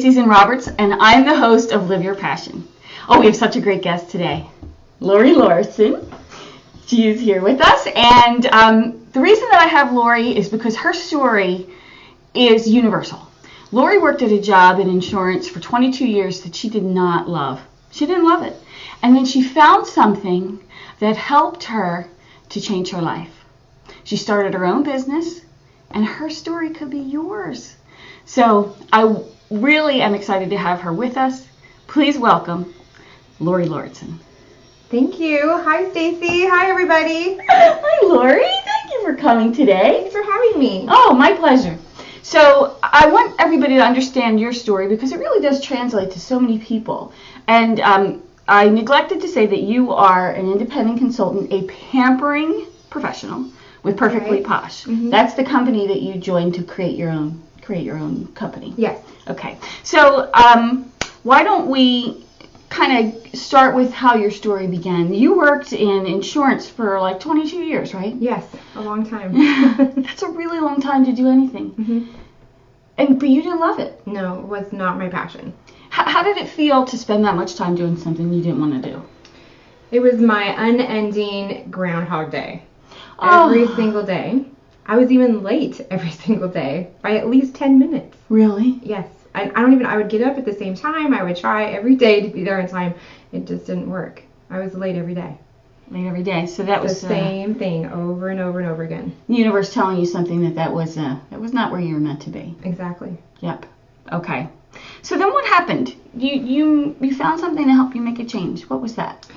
Stacie Zinn Roberts, and I'm the host of Live Your Passion. Oh, we have such a great guest today, Lauri Lauritsen. She is here with us, and the reason that I have Lauri is because her story is universal. Lauri worked at a job in insurance for 22 years that she did not love. She didn't love it. And then she found something that helped her to change her life. She started her own business, and her story could be yours. So I really am excited to have her with us. Please welcome Lauri Lauritsen. Thank you. Hi, Stacie. Hi, everybody. Hi, Lauri. Thank you for coming today. Thanks for having me. Oh, my pleasure. So I want everybody to understand your story because it really does translate to so many people. And I neglected to say that you are an independent consultant, a pampering professional with Perfectly Posh. Mm-hmm. That's the company that you joined to create your own company. Yes. Okay. So why don't we kind of start with how your story began? You worked in insurance for like 22 years, right? Yes, a long time. That's a really long time to do anything. Mm-hmm. But you didn't love it. No, it was not my passion. How did it feel to spend that much time doing something you didn't want to do? It was my unending Groundhog Day. Every single day. I was even late every single day by at least 10 minutes. Really? Yes. I would get up at the same time. I would try every day to be there on time. It just didn't work. I was late every day. Late every day. So that was the same thing over and over and over again. The universe telling you something that was not where you were meant to be. Exactly. Yep. Okay. So then what happened? You found something to help you make a change. What was that?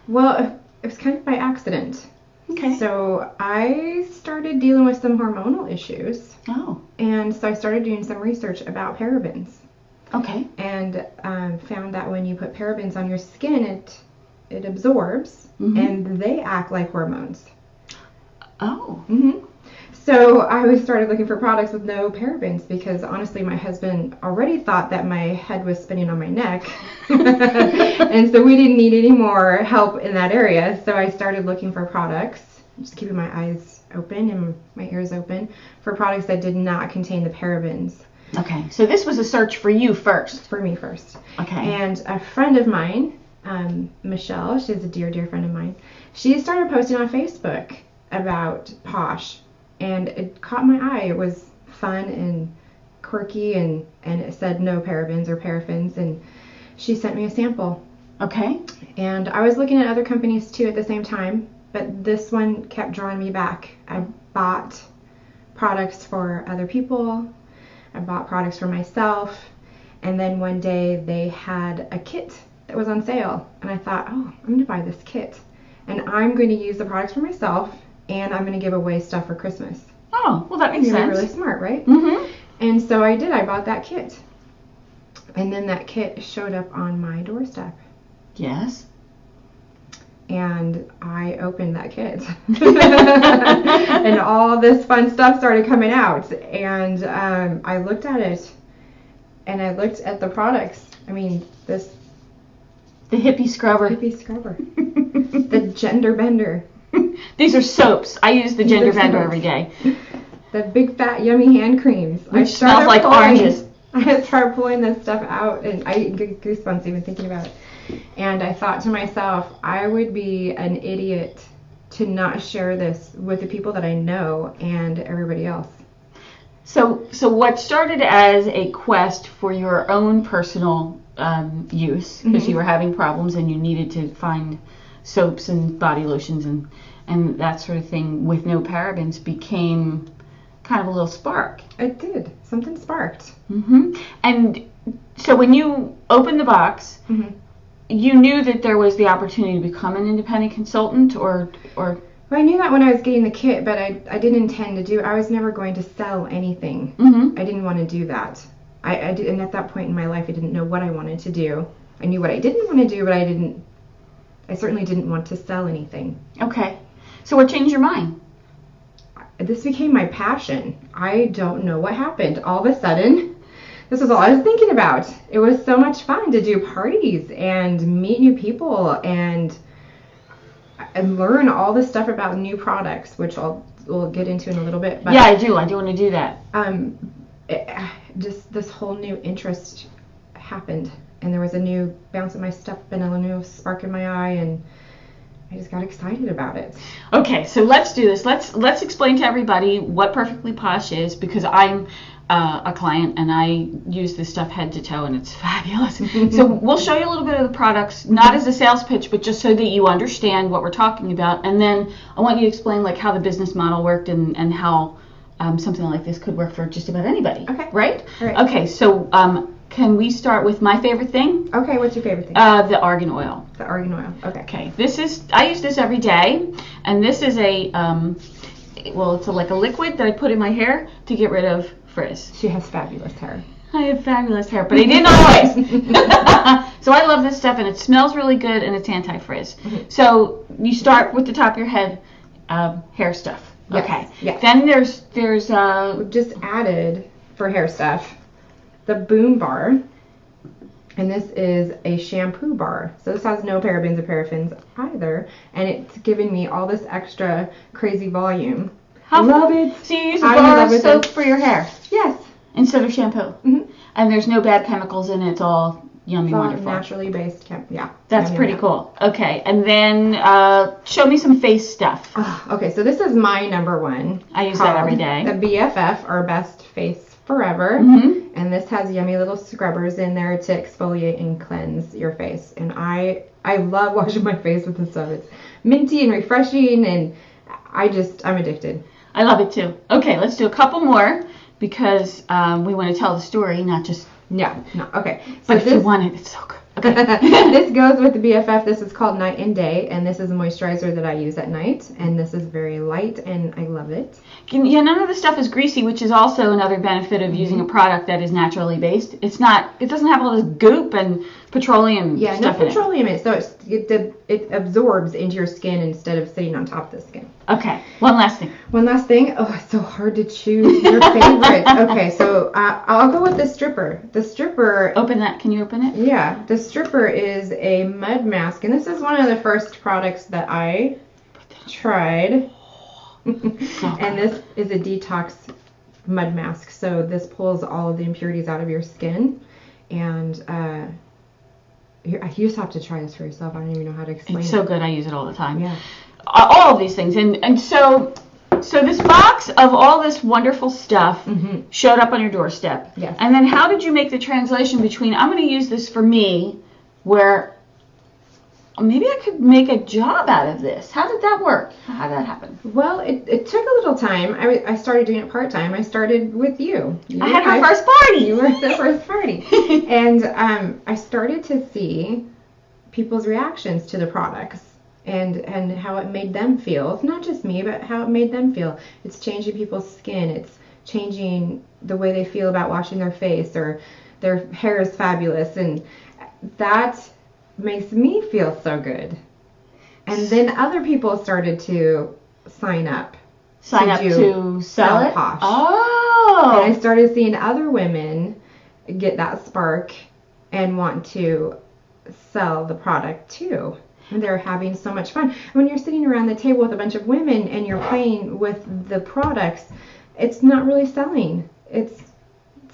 Well, it was kind of by accident. Okay. So I started dealing with some hormonal issues. Oh. And so I started doing some research about parabens. Okay. And found that when you put parabens on your skin, it absorbs, mm-hmm. and they act like hormones. Oh. Mm-hmm. So I started looking for products with no parabens because honestly my husband already thought that my head was spinning on my neck. And so we didn't need any more help in that area. So I started looking for products, just keeping my eyes open and my ears open, for products that did not contain the parabens. Okay, so this was a search for you first. For me first. Okay. And a friend of mine, Michelle, she's a dear, dear friend of mine, she started posting on Facebook about Posh. And it caught my eye. It was fun and quirky, and it said no parabens or paraffins, and she sent me a sample. Okay. And I was looking at other companies too at the same time, but this one kept drawing me back. I bought products for other people. I bought products for myself. And then one day they had a kit that was on sale. And I thought, oh, I'm going to buy this kit. And I'm going to use the products for myself. And I'm going to give away stuff for Christmas. Oh, well, that makes sense. You're really smart, right? Mm-hmm. And so I did. I bought that kit. And then that kit showed up on my doorstep. Yes. And I opened that kit. And all this fun stuff started coming out. And I looked at it. And I looked at the products. I mean, the hippie scrubber. Hippie scrubber. The gender bender. These are soaps. I use the gender bender every day. The big fat yummy hand creams. Which smells like oranges. I started pulling this stuff out, and I get goosebumps even thinking about it. And I thought to myself, I would be an idiot to not share this with the people that I know and everybody else. So what started as a quest for your own personal use, because you were having problems and you needed to find soaps and body lotions and that sort of thing with no parabens, became kind of a little spark. It did. Something sparked. Mm-hmm. And so when you opened the box, mm-hmm. you knew that there was the opportunity to become an independent consultant, or? Well, I knew that when I was getting the kit, but I didn't intend to do it. I was never going to sell anything. Mm-hmm. I didn't want to do that. I did, and at that point in my life, I didn't know what I wanted to do. I knew what I didn't want to do, but I certainly didn't want to sell anything. Okay. So what changed your mind? This became my passion. I don't know what happened. All of a sudden, this was all I was thinking about. It was so much fun to do parties and meet new people and learn all this stuff about new products, which we'll get into in a little bit. But, yeah, I do want to do that. Just this whole new interest happened. And there was a new bounce in my step and a new spark in my eye, and I just got excited about it. Okay, so let's do this. Let's explain to everybody what Perfectly Posh is, because I'm a client and I use this stuff head to toe and it's fabulous. So we'll show you a little bit of the products, not as a sales pitch, but just so that you understand what we're talking about. And then I want you to explain like how the business model worked and how something like this could work for just about anybody. Okay. Right? All right. Okay, so can we start with my favorite thing? Okay, what's your favorite thing? The argan oil. The argan oil. Okay. Okay, I use this every day, and this is it's like a liquid that I put in my hair to get rid of frizz. She has fabulous hair. I have fabulous hair, but I didn't always. So I love this stuff, and it smells really good, and it's anti-frizz. Mm-hmm. So you start with the top of your head, hair stuff. Yes. Okay. Yes. Then there's We've just added for hair stuff the Boom Bar, and this is a shampoo bar. So this has no parabens or paraffins either, and it's giving me all this extra crazy volume. Love it. So you use a bar of soap for your hair? Yes. Instead of shampoo? Mm-hmm. And there's no bad chemicals in it. It's all yummy, It's all wonderful. naturally based. Yeah. That's yummy pretty nut. cool. Okay, and then show me some face stuff. Okay, so this is my number one. I use that every day. The BFF, our Best Face Forever. Mm-hmm. And this has yummy little scrubbers in there to exfoliate and cleanse your face. And I love washing my face with this stuff. It's minty and refreshing, and I'm addicted. I love it too. Okay, let's do a couple more because we want to tell the story, not just. Yeah, no, okay. But if you want it, it's so good. Okay. This goes with the BFF. This is called Night and Day, and this is a moisturizer that I use at night, and this is very light, and I love it. Yeah, none of the stuff is greasy, which is also another benefit of using a product that is naturally based. It doesn't have all this goop and petroleum Yeah, stuff no in it. petroleum in it, so it absorbs into your skin instead of sitting on top of the skin. Okay, one last thing. One last thing. Oh, it's so hard to choose your favorite. Okay, so I'll go with the stripper. The stripper. Open that. Can you open it? Yeah, the stripper is a mud mask, and this is one of the first products that I tried. And this is a detox mud mask. So this pulls all of the impurities out of your skin, and you just have to try this for yourself. I don't even know how to explain it. It's so good. I use it all the time. Yeah. All of these things, and so this box of all this wonderful stuff showed up on your doorstep. Yes. And then how did you make the translation between I'm going to use this for me, where maybe I could make a job out of this? How did that work? How did that happen? Well, it took a little time. I started doing it part-time. I started with you. I had my first party. You were the first party. And I started to see people's reactions to the products and how it made them feel. Not just me, but how it made them feel. It's changing people's skin. It's changing the way they feel about washing their face, or their hair is fabulous. And that makes me feel so good. And then other people started to sign up to sell it? Posh. Oh. And I started seeing other women get that spark and want to sell the product too. And they're having so much fun. When you're sitting around the table with a bunch of women and you're playing with the products, it's not really selling. It's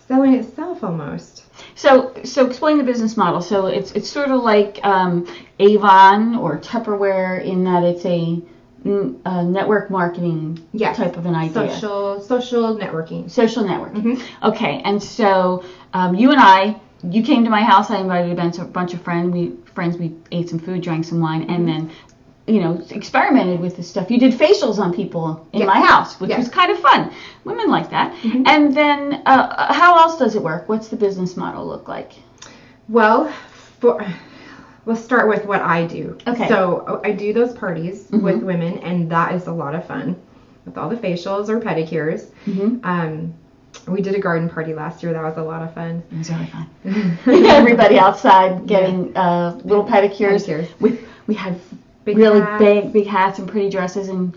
selling itself almost. So explain the business model. So it's sort of like Avon or Tupperware in that it's a network marketing type of an idea. Social networking. Social networking. Okay, and so you came to my house. I invited a bunch of friends. We ate some food, drank some wine, and then experimented with this stuff. You did facials on people in my house, which was kind of fun. Women like that. And then how else does it work? What's the business model look like? Well, we'll start with what I do. Okay. So I do those parties with women, and that is a lot of fun with all the facials or pedicures. We did a garden party last year. That was a lot of fun. It was really fun. Everybody outside getting little pedicures. We had big hats and pretty dresses, and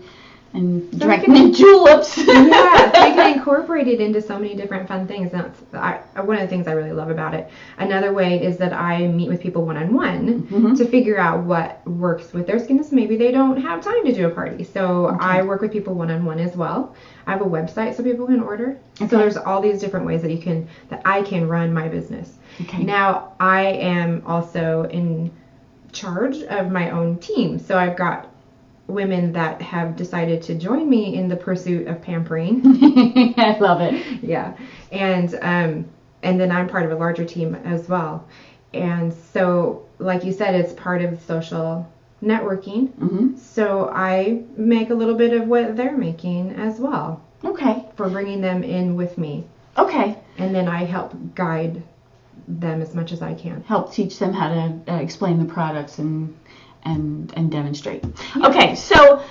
and drank mint juleps. Yeah, so you can incorporate it into so many different fun things. That's one of the things I really love about it. Another way is that I meet with people one-on-one to figure out what works with their skin. So maybe they don't have time to do a party. So I work with people one-on-one as well. I have a website so people can order. Okay. So there's all these different ways that I can run my business. Okay. Now I am also in charge of my own team. So I've got women that have decided to join me in the pursuit of pampering. I love it. Yeah. And then I'm part of a larger team as well. And so, like you said, it's part of social networking. Mm-hmm. So I make a little bit of what they're making as well. Okay. For bringing them in with me. Okay. And then I help guide them as much as I can. Help teach them how to explain the products and demonstrate. Yeah. Okay, so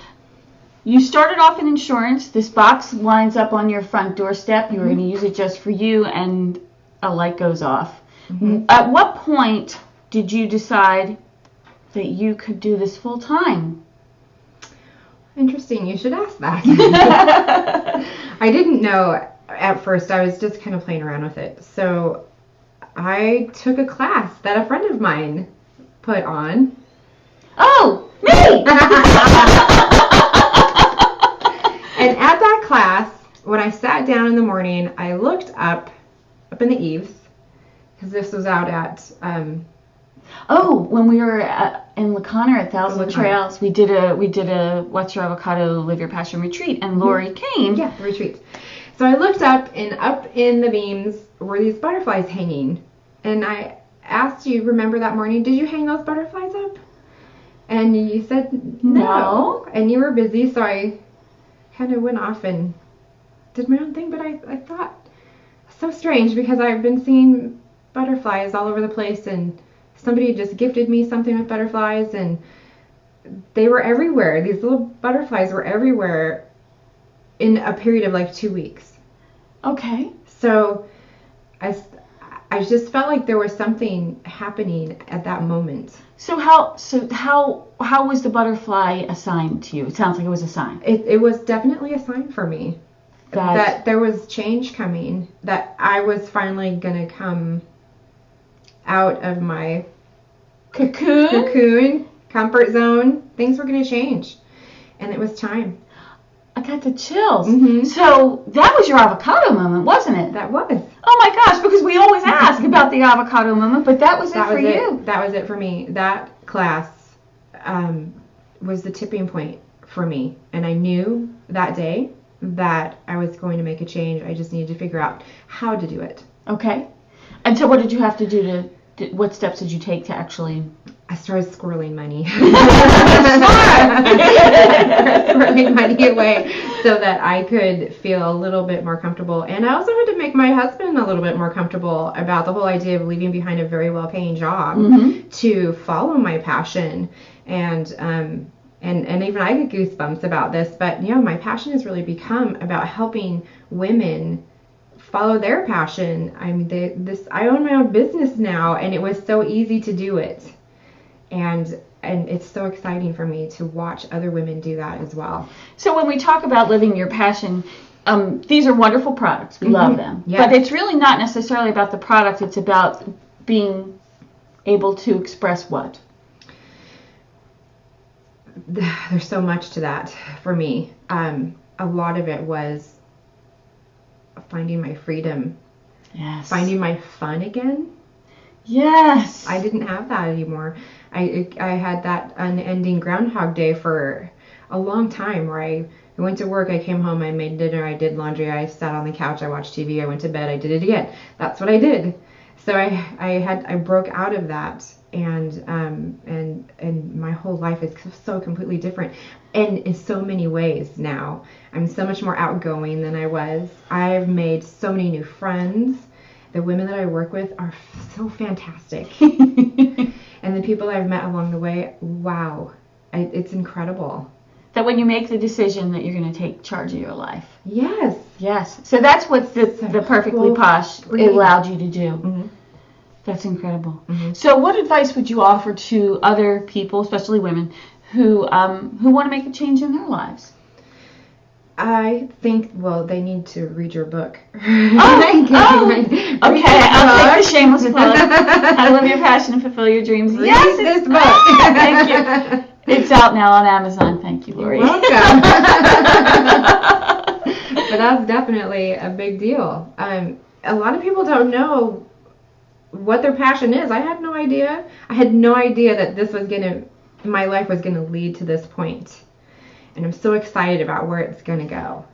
you started off in insurance. This box winds up on your front doorstep. You were going to use it just for you, and a light goes off. Mm-hmm. At what point did you decide that you could do this full time? Interesting. You should ask that. I didn't know at first. I was just kind of playing around with it. So I took a class that a friend of mine put on. Oh, me! And at that class, when I sat down in the morning, I looked up in the eaves, because this was out at... when we were in La Conner at Thousand Trails, we did a What's Your Avocado, Live Your Passion retreat, and Lauri came. Yeah, the retreat. So I looked up, and up in the beams were these butterflies hanging. And I asked you, remember that morning, did you hang those butterflies up? And you said no. And you were busy, so I kind of went off and did my own thing. But I thought, so strange, because I've been seeing butterflies all over the place, and somebody just gifted me something with butterflies, and they were everywhere. These little butterflies were everywhere in a period of like 2 weeks. Okay. So I just felt like there was something happening at that moment. So how was the butterfly assigned to you? It sounds like it was a sign. It was definitely a sign for me that there was change coming, that I was finally going to come out of my cocoon, comfort zone. Things were going to change, and it was time. I got the chills. Mm-hmm. So that was your avocado moment, wasn't it? That was. Oh my gosh, because we always ask about the avocado moment, but that was it for you. That was it for me. That class was the tipping point for me. And I knew that day that I was going to make a change. I just needed to figure out how to do it. Okay. And so what did you have to do what steps did you take to actually... I started squirreling money. Squirreling money away so that I could feel a little bit more comfortable. And I also had to make my husband a little bit more comfortable about the whole idea of leaving behind a very well-paying job to follow my passion. And even I get goosebumps about this. But, my passion has really become about helping women follow their passion. I mean, I own my own business now, and it was so easy to do it. And it's so exciting for me to watch other women do that as well. So when we talk about living your passion, these are wonderful products. We love them. Yes. But it's really not necessarily about the product. It's about being able to express what? There's so much to that for me. A lot of it was finding my freedom. Yes. Finding my fun again. Yes. I didn't have that anymore. I had that unending Groundhog Day for a long time where I went to work, I came home, I made dinner, I did laundry, I sat on the couch, I watched TV, I went to bed, I did it again. That's what I did. So I broke out of that, and my whole life is so completely different. And in so many ways now, I'm so much more outgoing than I was. I've made so many new friends. The women that I work with are so fantastic. And the people I've met along the way, wow, it's incredible. That when you make the decision that you're going to take charge of your life. Yes. Yes. So that's what the Perfectly Posh allowed you to do. Mm-hmm. That's incredible. Mm-hmm. So what advice would you offer to other people, especially women, who want to make a change in their lives? I think, well, they need to read your book. Okay, I'll take the shameless plug. How to Live Your Passion and Fulfill Your Dreams. Read Yes, this book. Thank you. It's out now on Amazon. Thank you, Lauri. You're welcome. But that's definitely a big deal. A lot of people don't know what their passion is. I had no idea. I had no idea that my life was gonna lead to this point. And I'm so excited about where it's gonna go.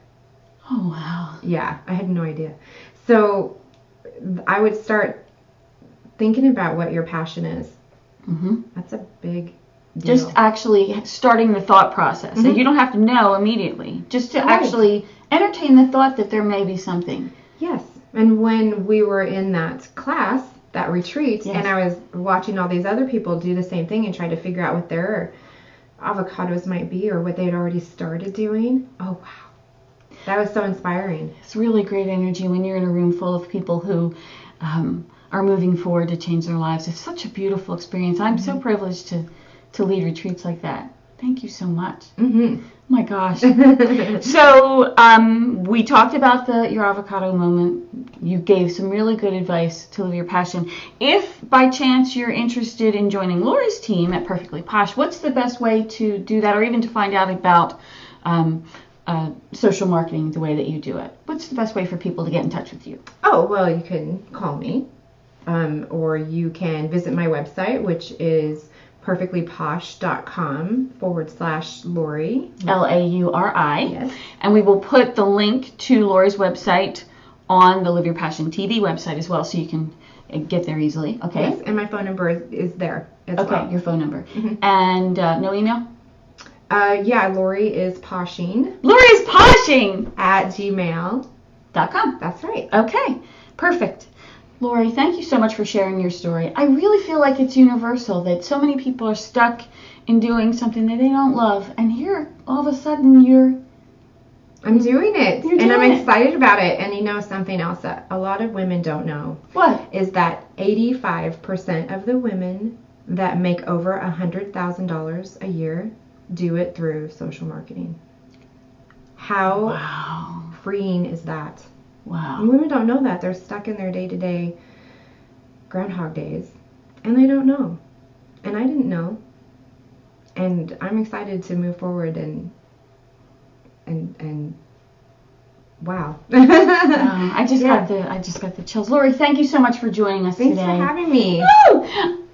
Oh, wow. Yeah, I had no idea. So I would start thinking about what your passion is. Mm-hmm. That's a big deal. Just actually starting the thought process. Mm-hmm. So you don't have to know immediately. Just to actually entertain the thought that there may be something. Yes. And when we were in that class, that retreat, Yes. and I was watching all these other people do the same thing and try to figure out what their avocados might be or what they'd already started doing. Oh, wow. That was so inspiring. It's really great energy when you're in a room full of people who are moving forward to change their lives. It's such a beautiful experience. I'm so privileged to lead retreats like that. Thank you so much. Mm-hmm. Oh my gosh. So we talked about your avocado moment. You gave some really good advice to live your passion. If by chance you're interested in joining Lauri's team at Perfectly Posh, what's the best way to do that, or even to find out about social marketing the way that you do it? What's the best way for people to get in touch with you? Oh, well, you can call me, or you can visit my website, which is perfectlyposh.com/Lauri. Lauri. Yes. And we will put the link to Lauri's website on the Live Your Passion TV website as well, so you can get there easily. Okay. Yes, and my phone number is there as well. Okay, your phone number. Mm-hmm. And no email? Yeah, Lauri is poshing Lauri is poshing at gmail.com. That's right. Okay, perfect. Lauri, thank you so much for sharing your story. I really feel like it's universal that so many people are stuck in doing something that they don't love, and here, all of a sudden, I'm doing it, You're and I'm doing it. excited about it. And you know something else that a lot of women don't know What? is that 85% of the women that make over $100,000 a year do it through social marketing. How Wow. freeing is that? Wow. And women don't know that. They're stuck in their day-to-day Groundhog Days, and they don't know. And I didn't know. And I'm excited to move forward and wow. I just Yeah. got the chills. Lauri, thank you so much for joining us Thanks today. for having me. Woo!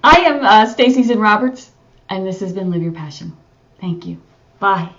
I am Stacie Zinn Roberts, and this has been Live Your Passion. Thank you. Bye.